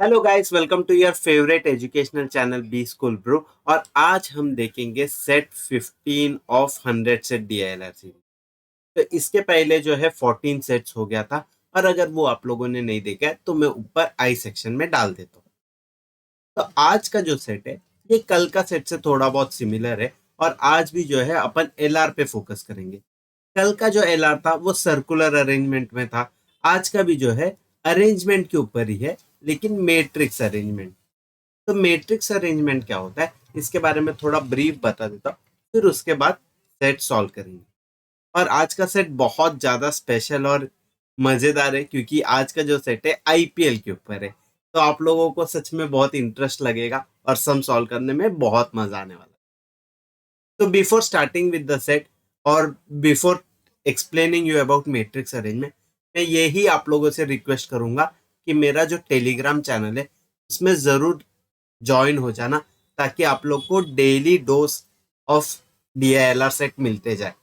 Hello guys, welcome to your favourite educational channel B school bro. और आज हम देखेंगे set 15 of 100 set DILR series. तो इसके पहले जो है 14 सेट्स हो गया था। और अगर वो आप लोगों ने नहीं देखा है तो मैं ऊपर आई सेक्शन में डाल देता हूँ। तो आज का जो सेट है ये कल का सेट से थोड़ा बहुत सिमिलर है। और आज भी जो है अपन एलआर पे फोकस करेंगे। कल का जो एलआर था वो सर्कुलर अरेंजमेंट में था। आज का भी जो है अरेंजमेंट के ऊपर ही है, लेकिन मैट्रिक्स अरेंजमेंट। तो मैट्रिक्स अरेंजमेंट क्या होता है इसके बारे में थोड़ा ब्रीफ बता देता हूँ, फिर उसके बाद सेट सॉल्व करेंगे। और आज का सेट बहुत ज्यादा स्पेशल और मजेदार है, क्योंकि आज का जो सेट है आईपीएल के ऊपर है। तो आप लोगों को सच में बहुत इंटरेस्ट लगेगा और सम सॉल्व करने में बहुत मजा आने वाला है। तो before starting with the set और before explaining you about matrix arrangement, मैं यही आप लोगों से रिक्वेस्ट करूंगा कि मेरा जो टेलीग्राम चैनल है उसमें जरूर ज्वाइन हो जाना, ताकि आप लोग को daily dose of DILR set मिलते जाए।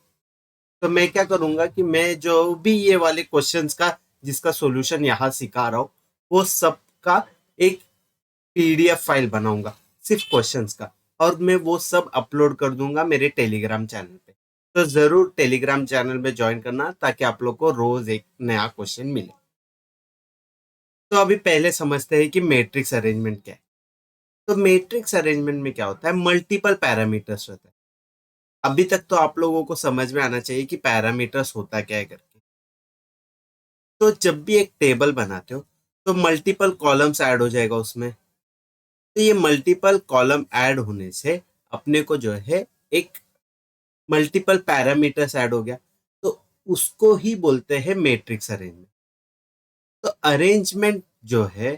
तो मैं क्या करूंगा कि मैं जो भी ये वाले क्वेश्चंस का जिसका सॉल्यूशन यहाँ सिखा रहा हूँ वो सब का एक पीडीएफ फाइल बनाऊंगा, सिर्फ क्वेश्चंस का। और मैं वो सब अपलोड कर दूंगा मेरे टेलीग्राम चैनल पे। तो जरूर टेलीग्राम चैनल में ज्वाइन करना, ताकि आप लोग को रोज एक नया क्वेश्चन मिले। तो अभी पहले समझते हैं कि मैट्रिक्स अरेंजमेंट क्या है। तो मैट्रिक्स अरेंजमेंट में क्या होता है, मल्टीपल पैरामीटर्स होता है। अभी तक तो आप लोगों को समझ में आना चाहिए कि पैरामीटर्स होता क्या है करके। तो जब भी एक टेबल बनाते हो तो मल्टीपल कॉलम्स ऐड हो जाएगा उसमें। तो ये मल्टीपल कॉलम ऐड होने से अपने को जो है एक मल्टीपल पैरामीटर्स ऐड हो गया। तो उसको ही बोलते हैं मैट्रिक्स अरेंजमेंट। तो अरेंजमेंट जो है,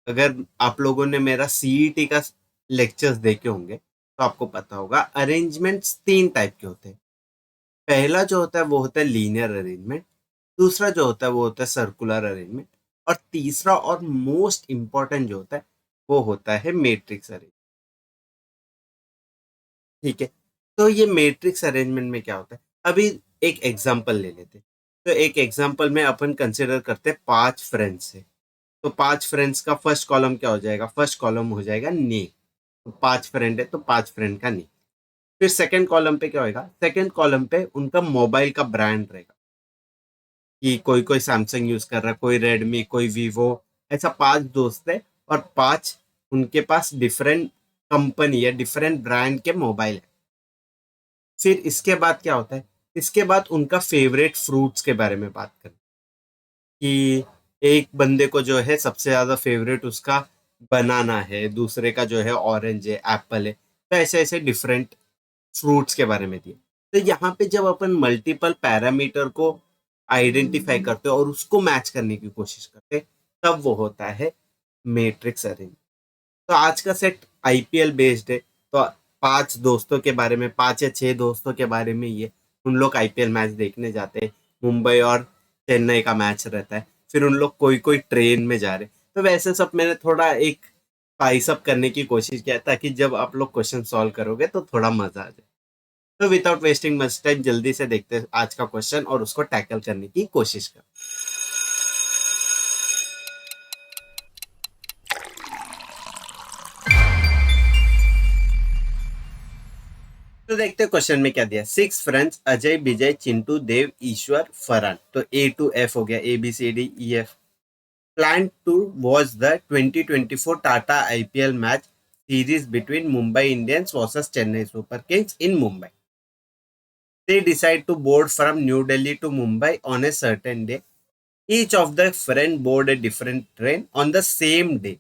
अगर आप लोगों ने मेरा सीईटी का लेक्चर्स देखे होंगे तो आपको पता होगा अरेंजमेंट्स तीन टाइप के होते हैं। पहला जो होता है वो होता है लीनियर अरेंजमेंट। दूसरा जो होता है वो होता है सर्कुलर अरेंजमेंट। और तीसरा और मोस्ट इंपॉर्टेंट जो होता है वो होता है मैट्रिक्स अरेंजमेंट। ठीक है। तो ये मैट्रिक्स अरेंजमेंट में क्या होता है, अभी एक एग्जांपल ले लेते हैं। तो एक एग्जांपल में अपन कंसिडर करते हैं 5 फ्रेंड्स से। तो 5 फ्रेंड्स का फर्स्ट कॉलम क्या हो जाएगा, फर्स्ट कॉलम हो जाएगा नेम। तो 5 फ्रेंड है तो 5 फ्रेंड का नेम। फिर सेकंड कॉलम पे क्या होगा, सेकंड कॉलम पे उनका मोबाइल का ब्रांड रहेगा, कि कोई कोई सैमसंग यूज कर रहा है, कोई रेडमी, कोई वीवो। ऐसा 5 दोस्त है और 5 उनके पास डिफरेंट कंपनी या डिफरेंट ब्रांड के मोबाइल है। फिर इसके बाद क्या होता है, इसके बाद उनका फेवरेट फ्रूट्स के बारे में बात करें, कि एक बंदे को जो है सबसे ज्यादा फेवरेट उसका बनाना है, दूसरे का जो है ऑरेंज है, एप्पल है। तो ऐसे ऐसे डिफरेंट फ्रूट्स के बारे में दिए। तो यहाँ पे जब अपन मल्टीपल पैरामीटर को आइडेंटिफाई करते हैं और उसको मैच करने की कोशिश करते हैं, तब वो होता है मैट्रिक्स अरेंज। तो आज का सेट आईपीएल बेस्ड है। तो 5 दोस्तों के बारे में, 5 या 6 दोस्तों के बारे में ये उन लोग आईपीएल मैच देखने जाते हैं। मुंबई और चेन्नई का मैच रहता है। फिर उन लोग कोई कोई ट्रेन में जा रहे हैं। तो वैसे सब मैंने थोड़ा एक स्पाइस अप करने की कोशिश किया, ताकि जब आप लोग क्वेश्चन सॉल्व करोगे तो थोड़ा मजा आ जाए। तो विदाउट वेस्टिंग मच टाइम जल्दी से देखते हैं आज का क्वेश्चन और उसको टैकल करने की कोशिश कर। तो देखते हैं क्वेश्चन में क्या दिया। 6 फ्रेंड्स अजय, विजय, चिंटू, देव, ईश्वर, फरहान। तो A to F हो गया, ABCDEF। Plan to watch the 2024 Tata IPL match series between Mumbai Indians versus Chennai Super Kings in Mumbai. They decide to board from New Delhi to Mumbai on a certain day. Each of the friend board a different train on the same day.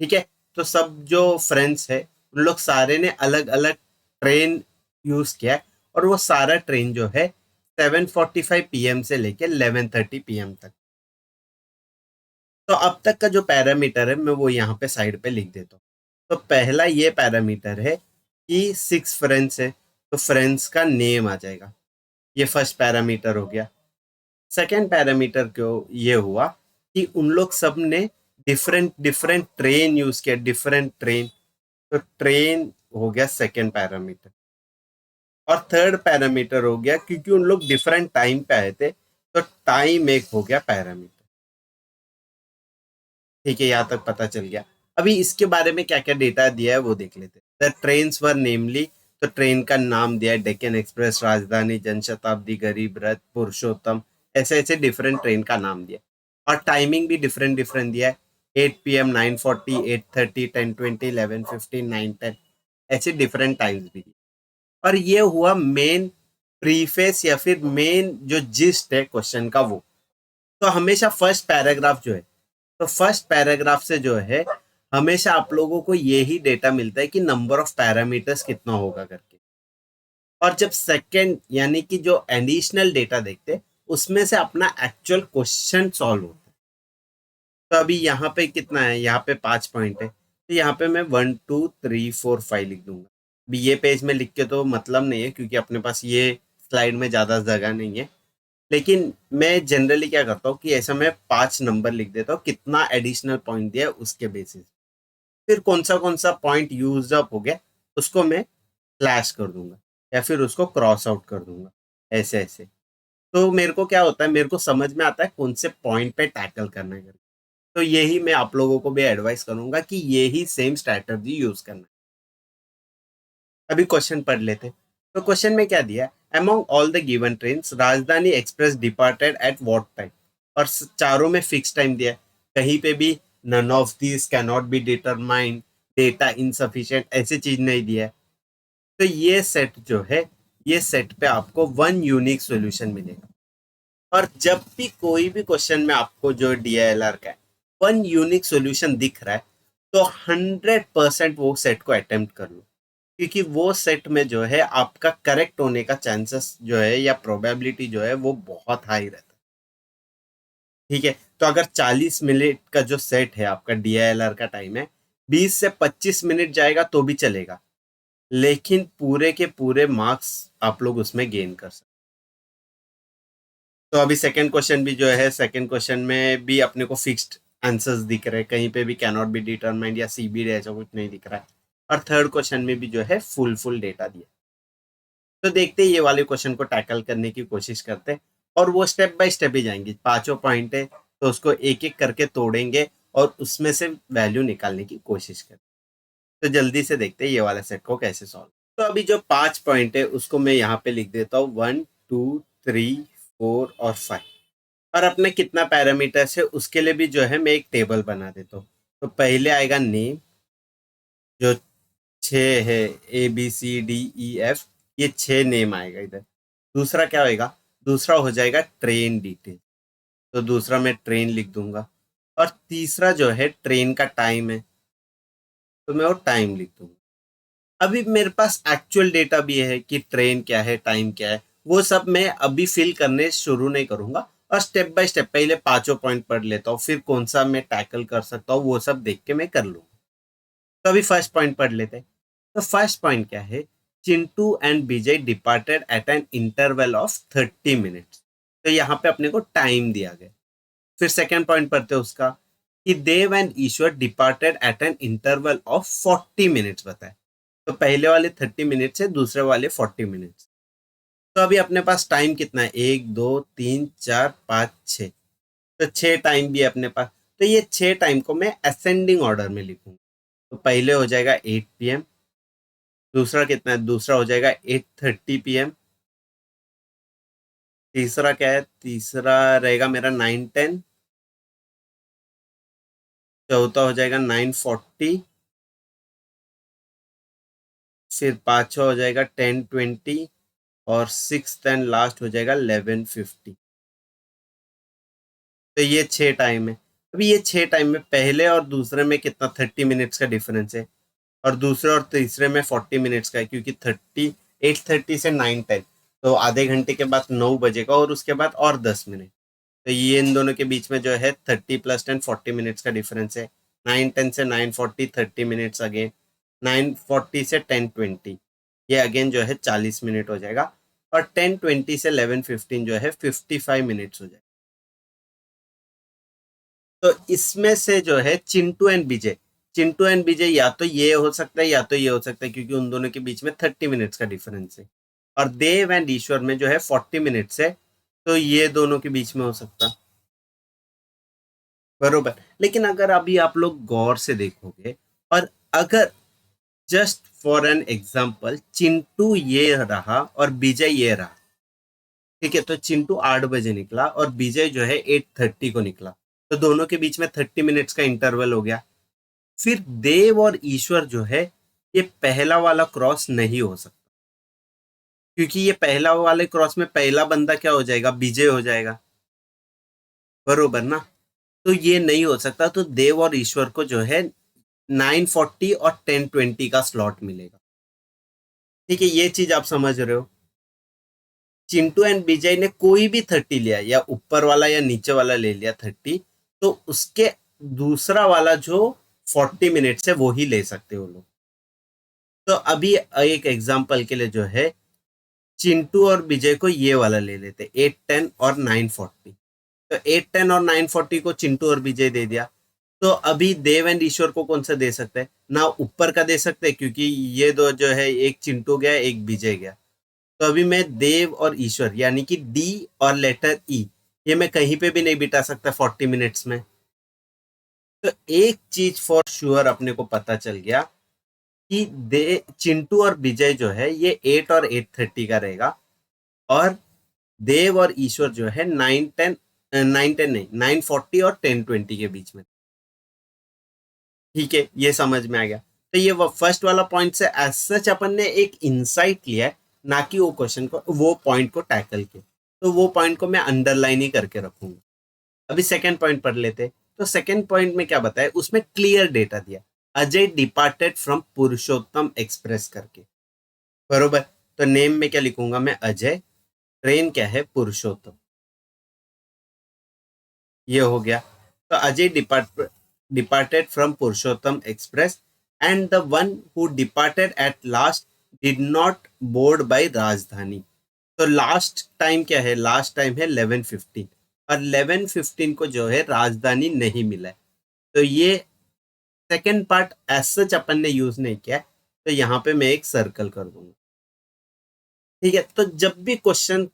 ठीक है। तो सब जो friends है उन लोग सारे ने अलग अलग ट्रेन यूज किया है। और वो सारा ट्रेन जो है 7:45 PM से लेके 11:30 PM तक। तो अब तक का जो पैरामीटर है मैं वो यहाँ पे साइड पे लिख देता हूँ। तो पहला ये पैरामीटर है कि 6 फ्रेंड्स है, तो फ्रेंड्स का नेम आ जाएगा। ये फर्स्ट पैरामीटर हो गया। सेकेंड पैरामीटर क्यों ये हुआ कि उन लोग सब ने डिफरेंट डिफरेंट ट्रेन यूज किया, डिफरेंट ट्रेन। तो ट्रेन हो गया सेकेंड पैरामीटर। और थर्ड पैरामीटर हो गया क्योंकि उन लोग डिफरेंट टाइम पे आए थे, तो टाइम एक हो गया पैरामीटर। ठीक है, यहाँ तक पता चल गया। अभी इसके बारे में क्या क्या डेटा दिया है वो देख लेते हैं। द ट्रेन्स वर नेमली, तो ट्रेन का नाम दिया है डेक्कन एक्सप्रेस, राजधानी, जनशताब्दी, गरीब रथ, पुरुषोत्तम, ऐसे ऐसे डिफरेंट ट्रेन का नाम दिया है। और टाइमिंग भी डिफरेंट डिफरेंट दिया है। 8 PM, 9:40, 8:30, 10:20, 11:15, 9:10, ऐसे डिफरेंट टाइम्स भी दिए। और ये हुआ मेन प्रीफेस या फिर मेन जो जिस्ट है क्वेश्चन का वो। तो हमेशा फर्स्ट पैराग्राफ जो है, तो फर्स्ट पैराग्राफ से जो है हमेशा आप लोगों को यही डेटा मिलता है कि नंबर ऑफ पैरामीटर्स कितना होगा करके। और जब सेकंड यानी कि जो एडिशनल डेटा देखते हैं उसमें से अपना एक्चुअल क्वेश्चन सॉल्व होता है। तो अभी यहाँ पे कितना है, यहाँ पे 5 पॉइंट है, तो यहाँ पे मैं 1 2 3 4 5 लिख दूंगा। अभी ये पेज में लिख के तो मतलब नहीं है क्योंकि अपने पास ये स्लाइड में ज़्यादा जगह नहीं है। लेकिन मैं जनरली क्या करता हूँ कि ऐसा मैं 5 नंबर लिख देता हूँ, कितना एडिशनल पॉइंट दिया है उसके बेसिस। फिर कौन सा पॉइंट यूज अप हो गया उसको मैं फ्लैश कर दूंगा या फिर उसको क्रॉस आउट कर दूंगा, ऐसे ऐसे। तो मेरे को क्या होता है, मेरे को समझ में आता है कौन से पॉइंट पे टैकल करना है। तो यही मैं आप लोगों को भी एडवाइस करूंगा कि यही सेम स्ट्रैटेजी यूज करना है। अभी क्वेश्चन पढ़ लेते हैं। तो क्वेश्चन में क्या दिया है, among all the given trains Rajdhani express departed at what time. और चारों में फिक्स टाइम दिया है, कहीं पे भी none of this can not be determined, data insufficient, ऐसी चीज नहीं दिया है। तो ये सेट जो है, ये सेट पे आपको वन यूनिक सॉल्यूशन मिलेगा। और जब भी कोई भी क्वेश्चन में आपको जो DILR का है वन यूनिक सॉल्यूशन दिख रहा है, तो 100% वो सेट को अटेम्प्ट कर लो, क्योंकि वो सेट में जो है आपका करेक्ट होने का चांसेस जो है या प्रोबेबिलिटी जो है वो बहुत हाई रहता है। ठीक है, तो अगर 40 मिनट का जो सेट है आपका DILR का टाइम है, 20 से 25 मिनट जाएगा तो भी चलेगा, लेकिन पूरे के पूरे मार्क्स आप लोग उसमें गेन कर सकते। तो अभी सेकंड क्वेश्चन भी जो है, सेकंड क्वेश्चन में भी अपने को फिक्स्ड आंसर्स दिख रहे हैं, कहीं पे भी कैन नॉट बी डिटरमाइंड या CB ऐसा कुछ नहीं दिख रहा है। और थर्ड क्वेश्चन में भी जो है फुल डेटा दिया। तो देखते हैं ये वाले क्वेश्चन को टैकल करने की कोशिश करते हैं। और वो स्टेप बाय स्टेप ही जाएंगे, पांचों पॉइंट है तो उसको एक एक करके तोड़ेंगे और उसमें से वैल्यू निकालने की कोशिश करें। तो जल्दी से देखते हैं ये वाला सेट को कैसे सॉल्व। तो अभी जो 5 पॉइंट है उसको मैं यहाँ पे लिख देता हूँ, 1 2 3 4 और 5। और अपने कितना पैरामीटर्स है उसके लिए भी जो है मैं एक टेबल बना देता हूँ। तो पहले आएगा नेम, जो 6 है, ABCDEF, ये 6 नेम आएगा इधर। दूसरा क्या होएगा, दूसरा हो जाएगा ट्रेन डिटेल, तो दूसरा मैं ट्रेन लिख दूंगा। और तीसरा जो है ट्रेन का टाइम है, तो मैं वो टाइम लिख दूंगा। अभी मेरे पास एक्चुअल डेटा भी है कि ट्रेन क्या है, टाइम क्या है, वो सब मैं अभी फिल करने शुरू नहीं करूंगा। और स्टेप बाय स्टेप पहले पांचों पॉइंट पढ़ लेता हूँ, फिर कौन सा मैं टैकल कर सकता हूँ वो सब देख के मैं कर लूंगा। तो अभी फर्स्ट पॉइंट पढ़ लेते हैं। तो फर्स्ट पॉइंट क्या है, Chintu and Vijay departed at an interval of 30 minutes. तो यहाँ पे अपने को टाइम दिया गया। फिर सेकेंड पॉइंट पढ़ते हैं उसका, कि Dev and Ishwar departed at an interval of 40 minutes बताए। तो पहले वाले 30 मिनट्स है, दूसरे वाले 40 मिनट्स। तो अभी अपने पास टाइम कितना है, 1 2 3 4 5 6। तो 6 टाइम भी है अपने पास। तो ये 6 टाइम को मैं असेंडिंग ऑर्डर में लिखूंगा। तो पहले हो जाएगा 8 PM, दूसरा कितना है, दूसरा हो जाएगा 8:30 PM, तीसरा क्या है, तीसरा रहेगा मेरा 9:10, चौथा हो जाएगा 9:40, फिर पांचवा हो जाएगा 10:20, और सिक्स एंड लास्ट हो जाएगा 11:50। तो ये 6 टाइम है। अभी ये 6 टाइम में पहले और दूसरे में कितना 30 मिनट्स का डिफरेंस है, और दूसरे और तीसरे में 40 मिनट्स का है, क्योंकि 8:30 से 9:10, तो आधे घंटे के बाद 9 बजेगा और उसके बाद और 10 मिनट। तो ये इन दोनों के बीच में जो है 30 + 10 40 मिनट्स का डिफरेंस है। 9:10 से 9:40 30 मिनट्स अगेन, 9:40 से 10:20 ये अगेन जो है 40 मिनट हो जाएगा। और 10:20 से 11:15 जो है 55 मिनट्स हो जाएगा। तो इसमें से जो है चिंटू एंड विजय या तो ये हो सकता है या तो ये हो सकता है, क्योंकि उन दोनों के बीच में 30 मिनट्स का डिफरेंस है। और देव एंड ईश्वर में जो है 40 मिनट्स है, तो ये दोनों के बीच में हो सकता। बरोबर। लेकिन अगर अभी आप लोग गौर से देखोगे, और अगर just for an example Chintu ये रहा और विजय ये रहा, ठीक है, तो चिंटू 8 बजे निकला और विजय जो है 8:30 को निकला, तो दोनों के बीच में 30 मिनट्स का इंटरवल हो गया। फिर देव और ईश्वर जो है, ये पहला वाला क्रॉस नहीं हो सकता, क्योंकि ये पहला वाले क्रॉस में पहला बंदा क्या हो जाएगा, विजय हो जाएगा, बरोबर ना। तो ये नहीं हो सकता, तो देव और ईश्वर को जो है 9:40 और 10:20 का स्लॉट मिलेगा। ठीक है, ये चीज आप समझ रहे हो। चिंटू एंड विजय ने कोई भी 30 लिया, या ऊपर वाला या नीचे वाला ले लिया 30, तो उसके दूसरा वाला जो 40 मिनट्स है वो ही ले सकते हो लोग। तो अभी एक एग्जाम्पल के लिए जो है, चिंटू और विजय को ये वाला ले लेते, 8:10 और 9:40। तो 8:10 और 9:40 को चिंटू और विजय दे दिया। तो अभी देव एंड ईश्वर को कौन सा दे सकते हैं ना, ऊपर का दे सकते हैं, क्योंकि ये दो जो है, एक चिंटू गया एक विजय गया। तो अभी मैं देव और ईश्वर यानी कि डी और लेटर ई, ये मैं कहीं पे भी नहीं बिठा सकता 40 मिनट्स में। तो एक चीज फॉर श्योर अपने को पता चल गया कि दे चिंटू और विजय जो है ये 8 और 8:30 का रहेगा, और देव और ईश्वर जो है 9:10 नहीं, 9:40 और 10:20 के बीच में। ठीक है, ये समझ में आ गया। तो ये वो फर्स्ट वाला पॉइंट से एज सच अपन ने एक इंसाइट लिया है, ना कि वो क्वेश्चन को, वो पॉइंट को टैकल किया। तो वो पॉइंट को मैं अंडरलाइन ही करके रखूंगा। अभी सेकंड पॉइंट पढ़ लेते। तो सेकंड पॉइंट में क्या बताया, उसमें क्लियर डेटा दिया, Ajay departed from Purushottam express करके, बरोबर। तो नेम में क्या लिखूंगा मैं, अजय, ट्रेन क्या है, पुरुषोत्तम, ये हो गया। तो Ajay departed from Purushottam express, and the one who departed at last did not board by Rajdhani. तो लास्ट टाइम क्या है, लास्ट टाइम है 11:15, और 11:15 को जो है राजधानी नहीं मिला है। तो ये सेकेंड पार्ट एज सच अपन ने यूज नहीं किया है, तो यहाँ पे मैं एक सर्कल कर दूंगा। ठीक है, तो जब भी क्वेश्चन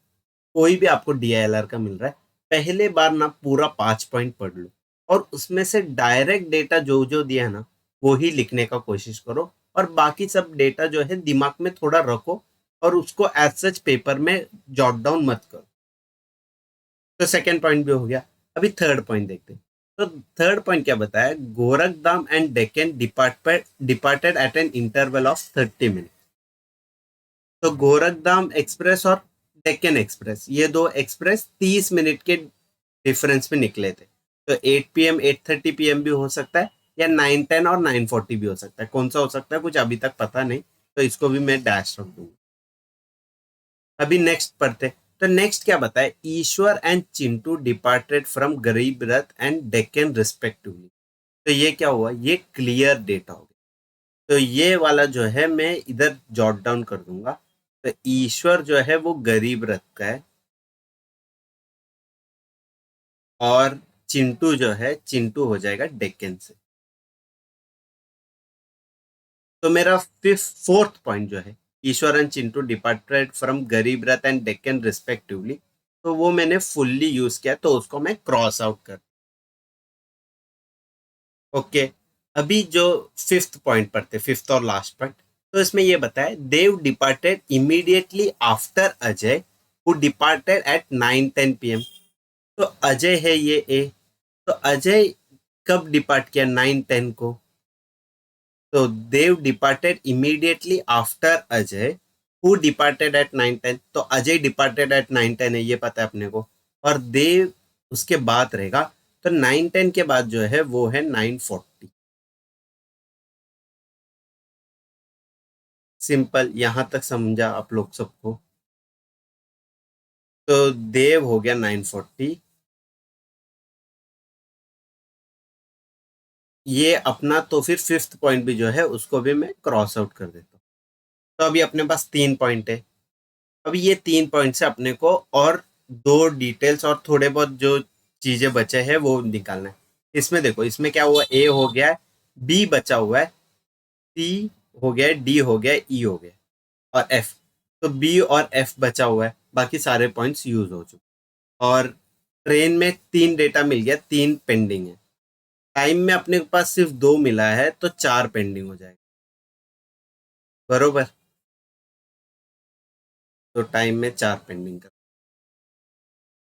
कोई भी आपको डीआईएलआर का मिल रहा है, पहले बार ना पूरा 5 पॉइंट पढ़ लो, और उसमें से डायरेक्ट डेटा जो जो दिया है ना, वो ही लिखने का कोशिश करो, और बाकी सब डेटा जो है दिमाग में थोड़ा रखो, और उसको एज सच पेपर में जॉट डाउन मत करो। तो सेकेंड पॉइंट भी हो गया। अभी थर्ड पॉइंट देखते हैं। तो थर्ड पॉइंट क्या बताया, Gorakhdham and Deccan departed at an interval of 30 minute. तो गोरखधाम एक्सप्रेस और डेक्कन एक्सप्रेस, ये दो एक्सप्रेस 30 मिनट के डिफरेंस में निकले थे। तो 8 PM 8:30 PM भी हो सकता है, या 9:10 और 9:40 भी हो सकता है। कौन सा हो सकता है कुछ अभी तक पता नहीं, तो इसको भी मैं डैश रख दूंगा। अभी नेक्स्ट पढ़ते। तो नेक्स्ट क्या बताए, ईश्वर एंड चिंटू डिपार्टेड फ्रॉम गरीब रथ एंड डेक्कन रिस्पेक्टिवली। तो ये क्या हुआ, ये क्लियर डेटा हो गया। तो ये वाला जो है मैं इधर जॉट डाउन कर दूंगा। तो ईश्वर जो है वो गरीब रथ का है, और चिंटू जो है, चिंटू हो जाएगा डेक्कन से। तो मेरा फिफ्थ फोर्थ पॉइंट जो है, ईश्वर एंड चिंटू डिपार्टेड फ्रॉम गरीब रथ एंड डेक्कन रिस्पेक्टिवली, तो वो मैंने फुल्ली यूज किया, तो उसको मैं क्रॉस आउट कर। ओके। अभी जो फिफ्थ पॉइंट पढ़ते, फिफ्थ और लास्ट पॉइंट, तो इसमें ये बताया, Dev departed immediately after Ajay who departed at 9:10 PM। तो अजय है ये ए। तो अजय कब डिपार्ट किया, 9:10 को। तो Dev departed immediately after Ajay who departed at 9:10। तो अजय डिपार्टेड एट 9:10 है, ये पता है अपने को, और देव उसके बाद रहेगा। तो 9:10 के बाद जो है वो है 9:40। सिंपल, यहां तक समझा आप लोग सबको। तो देव हो गया 9:40। ये अपना, तो फिर फिफ्थ पॉइंट भी जो है उसको भी मैं क्रॉस आउट कर देता हूँ। तो अभी अपने पास 3 पॉइंट है। अभी ये 3 पॉइंट से अपने को और दो डिटेल्स और थोड़े बहुत जो चीजें बचे हैं वो निकालना है। इसमें देखो, इसमें क्या हुआ, ए हो गया है, बी बचा हुआ है, सी हो गया, डी हो गया, ई हो गया, और एफ। तो बी और एफ बचा हुआ है, बाकी सारे पॉइंट्स यूज हो चुके। और ट्रेन में 3 डेटा मिल गया, 3 पेंडिंग है। टाइम में अपने पास सिर्फ 2 मिला है तो 4 पेंडिंग हो जाएगा, बरोबर। तो टाइम में 4 पेंडिंग कर।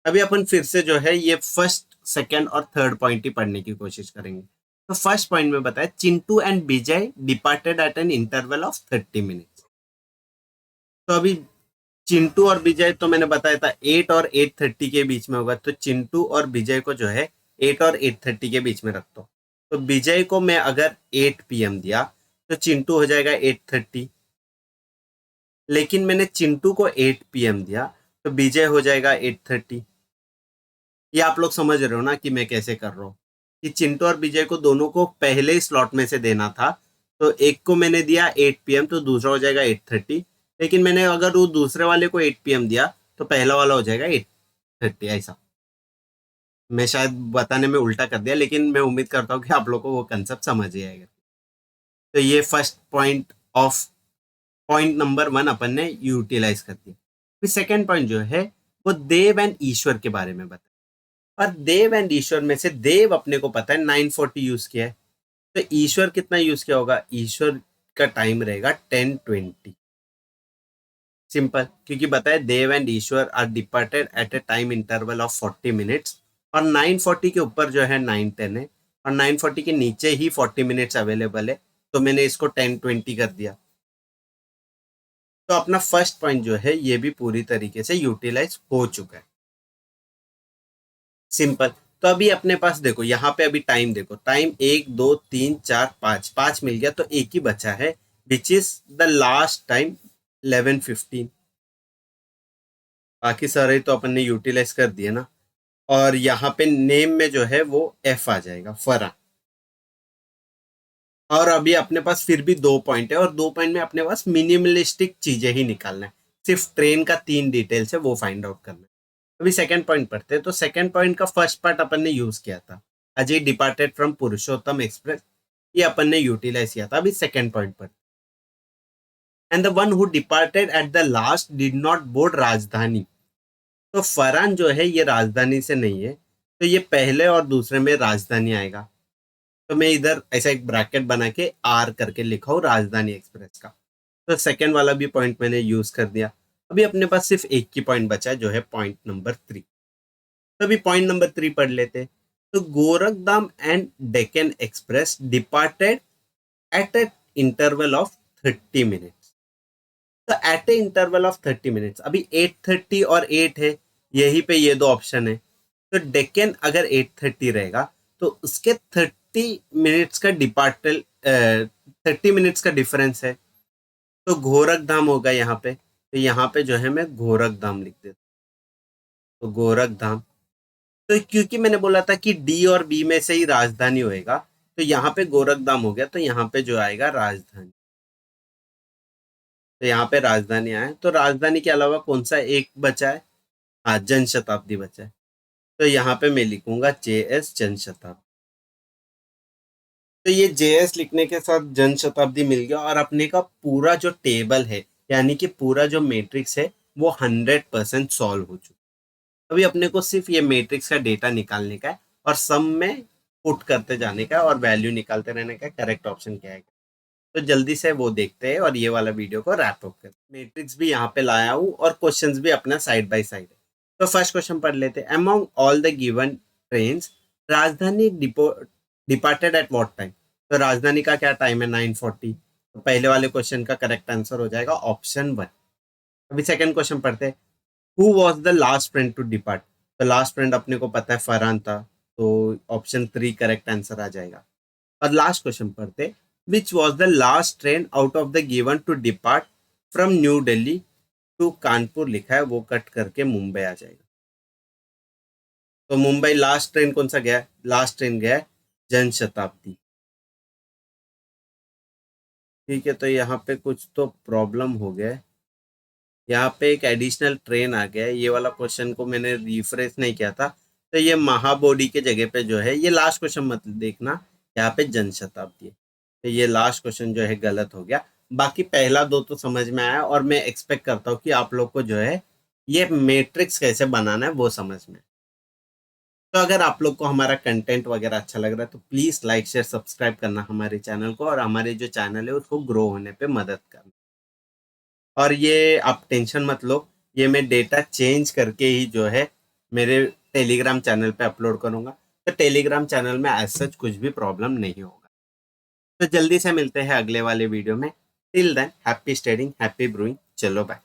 अभी अपन फिर से जो है ये फर्स्ट सेकंड और थर्ड पॉइंट ही पढ़ने की कोशिश करेंगे। तो फर्स्ट पॉइंट में बताया Chintu and Vijay departed at an interval of 30 minutes. तो अभी चिंटू और विजय तो मैंने बताया था 8 और 8:30 के बीच में होगा, तो चिंटू और विजय को जो है 8 और 8:30 के बीच में रखता हूँ। तो विजय को मैं अगर 8 PM दिया तो चिंटू हो जाएगा 8:30, लेकिन मैंने चिंटू को 8 PM दिया तो विजय हो जाएगा 8:30। ये आप लोग समझ रहे हो ना कि मैं कैसे कर रहा हूँ, कि चिंटू और विजय को दोनों को पहले ही स्लॉट में से देना था। तो एक को मैंने दिया 8 PM तो दूसरा हो जाएगा 8:30, लेकिन मैंने अगर वो दूसरे वाले को 8 PM दिया तो पहला वाला हो जाएगा 8:30। ऐसा मैं शायद बताने में उल्टा कर दिया, लेकिन मैं उम्मीद करता हूँ कि आप लोग को वो कंसेप्ट समझ ही आएगा। तो ये first point of point number 1 अपन ने यूटिलाइज कर दिया। फिर सेकेंड पॉइंट जो है वो देव एंड ईश्वर के बारे में बताया। और देव एंड ईश्वर में से देव अपने को पता है 940 यूज किया है, तो ईश्वर कितना यूज किया होगा? ईश्वर का टाइम रहेगा 10:20। सिंपल, क्योंकि बताए Dev and Ishwar are departed at a time interval of 40 minutes, और 940 के ऊपर जो है 9:10 है, और 940 के नीचे ही 40 मिनट्स अवेलेबल है, तो मैंने इसको 10:20 कर दिया। तो अपना फर्स्ट पॉइंट जो है ये भी पूरी तरीके से यूटिलाइज हो चुका है। सिंपल। तो अभी अपने पास देखो यहाँ पे अभी टाइम देखो, टाइम 1 2 3 4 5 मिल गया, तो एक ही बचा है which is the last time 11:15। बाकी सारे तो अपन ने यूटिलाइज कर दिए ना। और यहाँ पे नेम में जो है वो एफ आ जाएगा, फरा। और अभी अपने पास फिर भी 2 पॉइंट है, और 2 पॉइंट में अपने पास मिनिमलिस्टिक चीजें ही निकालना है। सिर्फ ट्रेन का 3 डिटेल्स है वो फाइंड आउट करना है। अभी सेकंड पॉइंट पढ़ते हैं। तो सेकंड पॉइंट का फर्स्ट पार्ट अपन ने यूज किया था, Ajay departed from Purushottam express, ये अपन ने यूटिलाइज किया था। अभी सेकंड पॉइंट पर, and the one who departed at the last did not board राजधानी। तो फरहान जो है ये राजधानी से नहीं है, तो ये पहले और दूसरे में राजधानी आएगा। तो मैं इधर ऐसा एक ब्रैकेट बना के आर करके लिखा हूँ राजधानी एक्सप्रेस का। तो सेकंड वाला भी पॉइंट मैंने यूज कर दिया। अभी अपने पास सिर्फ एक ही पॉइंट बचा है जो है पॉइंट नंबर 3। तो अभी पॉइंट नंबर 3 पढ़ लेते। तो Gorakhdham and Deccan express departed at a interval of 30 minutes. तो at a interval of 30 minutes, अभी 8:30 और 8 है, यही पे ये दो ऑप्शन है। तो डेक्कन अगर 8:30 रहेगा तो उसके 30 मिनट्स का डिपार्टल 30 मिनट्स का डिफरेंस है। तो गोरखधाम होगा यहाँ पे, तो यहाँ पे जो है मैं गोरखधाम लिख देता हूँ। तो गोरखधाम, तो क्योंकि मैंने बोला था कि डी और बी में से ही राजधानी होएगा, तो यहाँ पे गोरखधाम हो गया, तो यहाँ पे जो आएगा राजधानी। तो यहाँ पे राजधानी आया, तो राजधानी के अलावा कौन सा एक बचा है? हाँ, जन शताब्दी बचा है। तो यहाँ पे मैं लिखूंगा JS जन शताब्दी। तो ये JS लिखने के साथ जन शताब्दी मिल गया, और अपने का पूरा जो टेबल है, यानी कि पूरा जो मैट्रिक्स है वो 100% सॉल्व हो चुका। अभी अपने को सिर्फ ये मैट्रिक्स का डेटा निकालने का है, और सम में पुट करते जाने का, और वैल्यू निकालते रहने का, करेक्ट ऑप्शन क्या है। तो जल्दी से वो देखते हैं और ये वाला वीडियो को रैप अप करते हैं। मैट्रिक्स भी यहाँ पे लाया हूँ और क्वेश्चंस भी अपना साइड बाय साइड है। तो फर्स्ट क्वेश्चन पढ़ लेते हैं। Among all the given trains राजधानी डिपार्टेड एट व्हाट टाइम। तो राजधानी का क्या टाइम है? 9:40। तो पहले वाले क्वेश्चन का करेक्ट आंसर हो जाएगा ऑप्शन 1। अभी सेकंड क्वेश्चन पढ़ते हैं। Who was the last friend to depart. तो लास्ट फ्रेंड अपने को पता है फरहान था, तो ऑप्शन 3 करेक्ट आंसर आ जाएगा। और लास्ट क्वेश्चन पढ़ते, which was the last train out of the given to depart from New Delhi to Kanpur, लिखा है, वो कट करके मुंबई आ जाएगा। तो मुंबई लास्ट ट्रेन कौन सा गया? लास्ट ट्रेन गया जन शताब्दी। ठीक है, तो यहाँ पे कुछ तो प्रॉब्लम हो गया है। यहाँ पे एक एडिशनल ट्रेन आ गया है, ये वाला क्वेश्चन को मैंने रिफ्रेश नहीं किया था, तो ये महाबोडी के जगह पे जो है, ये लास्ट क्वेश्चन मत देखना, यहाँ पे जन शताब्दी है। तो ये लास्ट क्वेश्चन जो है गलत हो गया। बाकी पहला दो तो समझ में आया, और मैं एक्सपेक्ट करता हूँ कि आप लोग को जो है ये मैट्रिक्स कैसे बनाना है वो समझ में। तो अगर आप लोग को हमारा कंटेंट वगैरह अच्छा लग रहा है तो प्लीज लाइक शेयर सब्सक्राइब करना हमारे चैनल को, और हमारे जो चैनल है उसको ग्रो होने पे मदद करना। और ये आप टेंशन मत लो, ये मैं डेटा चेंज करके ही जो है मेरे टेलीग्राम चैनल पे अपलोड करूंगा। तो टेलीग्राम चैनल में एज सच कुछ भी प्रॉब्लम नहीं होगा। तो जल्दी से मिलते हैं अगले वाले वीडियो में। Till than happy studying, happy brewing. चलो बाय।